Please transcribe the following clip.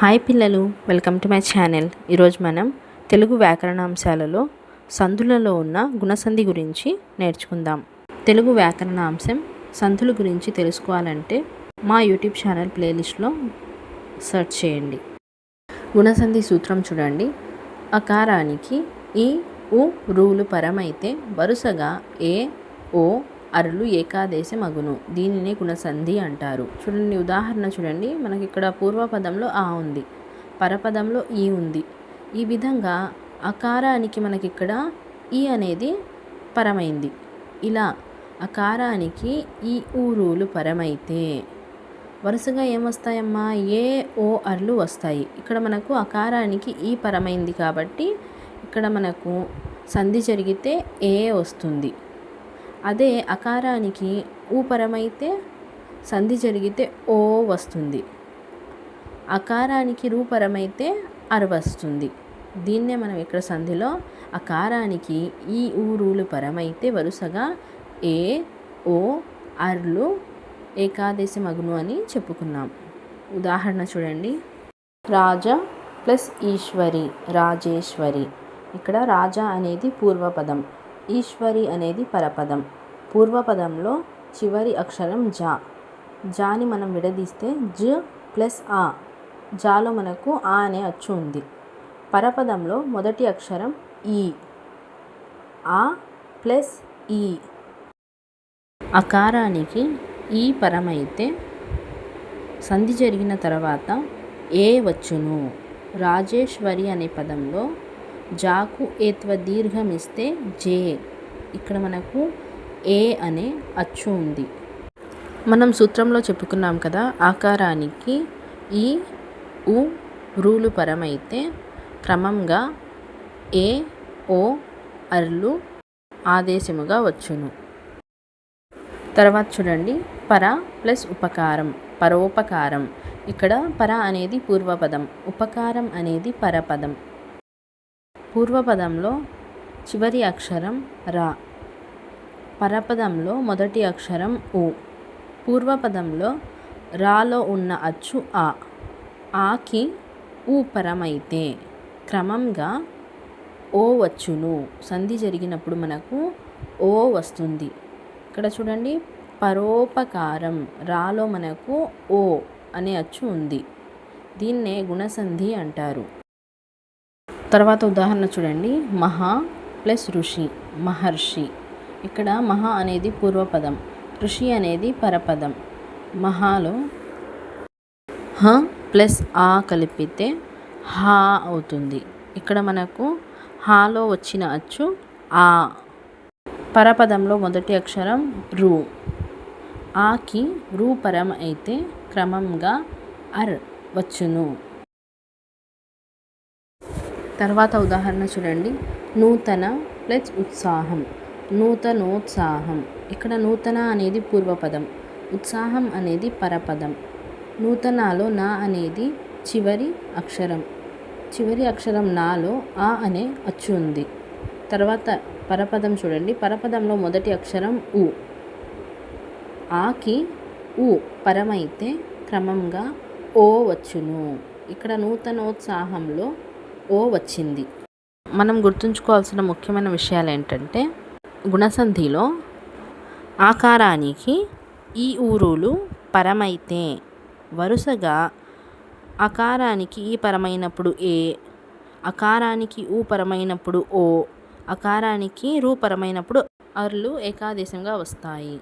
Hi పిల్లలు, welcome to my channel. ఈరోజు మనం తెలుగు వ్యాకరణాంశాలలో సంధులలో ఉన్న గుణసంధి గురించి నేర్చుకుందాం. తెలుగు వ్యాకరణాంశం సంధుల గురించి తెలుసుకోవాలంటే మా యూట్యూబ్ ఛానల్ ప్లేలిస్ట్లో సెర్చ్ చేయండి. గుణసంధి సూత్రం చూడండి. అకారానికి ఈ ఉ రూలు పరమైతే వరుసగా ఏ ఓ అరులు ఏకాదేశం అగును. దీనినే గుణసంధి అంటారు. చూడండి, ఉదాహరణ చూడండి. మనకి ఇక్కడ పూర్వపదంలో ఆ ఉంది, పరపదంలో ఈ ఉంది. ఈ విధంగా అకారానికి మనకి ఇక్కడ ఈ అనేది పరమైంది. ఇలా అకారానికి ఈ ఊరులు పరమైతే వరుసగా ఏమొస్తాయమ్మా? ఏ ఓ అర్లు వస్తాయి. ఇక్కడ మనకు అకారానికి ఈ పరమైంది కాబట్టి ఇక్కడ మనకు సంధి జరిగితే ఏ వస్తుంది. అదే అకారానికి ఊ పరమైతే సంధి జరిగితే ఓ వస్తుంది. అకారానికి రూ పరమైతే అర్ వస్తుంది. దీన్నే మనం ఇక్కడ సంధిలో అకారానికి ఈ ఊరులు పరమైతే వరుసగా ఏ ఓ అర్లు ఏకాదేశం అగును అని చెప్పుకున్నాం. ఉదాహరణ చూడండి. రాజా ప్లస్ ఈశ్వరి, రాజేశ్వరి. ఇక్కడ రాజా అనేది పూర్వపదం, ఈశ్వరి అనేది పరపదం. పూర్వపదంలో చివరి అక్షరం జా. జాని మనం విడదీస్తే జ ప్లస్ ఆ. జాలో మనకు ఆ అనే అచ్చు ఉంది. పరపదంలో మొదటి అక్షరం ఈ. ఆ ప్లస్ ఈ. అకారానికి ఈ పరమైతే సంధి జరిగిన తర్వాత ఏ వచ్చును. రాజేశ్వరి అనే పదంలో జాకు ఏత్వ దీర్ఘం ఇస్తే జే. ఇక్కడ మనకు ఏ అనే అచ్చు ఉంది. మనం సూత్రంలో చెప్పుకున్నాం కదా, ఆకారానికి ఈ ఉ రూలు పరమైతే క్రమంగా ఏ ఓ అర్లు ఆదేశముగా వచ్చును. తర్వాత చూడండి, పర ప్లస్ ఉపకారం, పరోపకారం. ఇక్కడ పర అనేది పూర్వపదం, ఉపకారం అనేది పరపదం. పూర్వపదంలో చివరి అక్షరం రా, పరపదంలో మొదటి అక్షరం ఉ. పూర్వపదంలో రాలో ఉన్న అచ్చు ఆ. ఆకి ఊ పరమైతే క్రమంగా ఓ వచ్చును. సంధి జరిగినప్పుడు మనకు ఓ వస్తుంది. ఇక్కడ చూడండి, పరోపకారం. రాలో మనకు ఓ అనే అచ్చు ఉంది. దీన్నే గుణసంధి అంటారు. తర్వాత ఉదాహరణ చూడండి. మహా ప్లస్ ఋషి, మహర్షి. ఇక్కడ మహా అనేది పూర్వపదం, ఋషి అనేది పరపదం. మహాలో హ ప్లస్ ఆ కలిపితే హా అవుతుంది. ఇక్కడ మనకు హాలో వచ్చిన అచ్చు ఆ. పరపదంలో మొదటి అక్షరం రు. ఆకి రూ పరం అయితే క్రమంగా అర్ వచ్చును. తర్వాత ఉదాహరణ చూడండి. నూతన ప్లస్ ఉత్సాహం, నూతనోత్సాహం. ఇక్కడ నూతన అనేది పూర్వపదం, ఉత్సాహం అనేది పరపదం. నూతనాలో నా అనేది చివరి అక్షరం. చివరి అక్షరం నాలో ఆ అనే అచ్చు ఉంది. తర్వాత పరపదం చూడండి. పరపదంలో మొదటి అక్షరం ఉ. ఆకి ఉ పరమైతే క్రమంగా ఓ వచ్చును. ఇక్కడ నూతనోత్సాహంలో ఓ వచ్చింది. మనం గుర్తుంచుకోవాల్సిన ముఖ్యమైన విషయాలు ఏంటంటే, గుణసంధిలో ఆకారానికి ఈ ఊరులు పరమైతే వరుసగా అకారానికి ఈ పరమైనప్పుడు ఏ, అకారానికి ఊ పరమైనప్పుడు ఓ, అకారానికి రూ పరమైనప్పుడు అర్లు ఏకాదేశంగా వస్తాయి.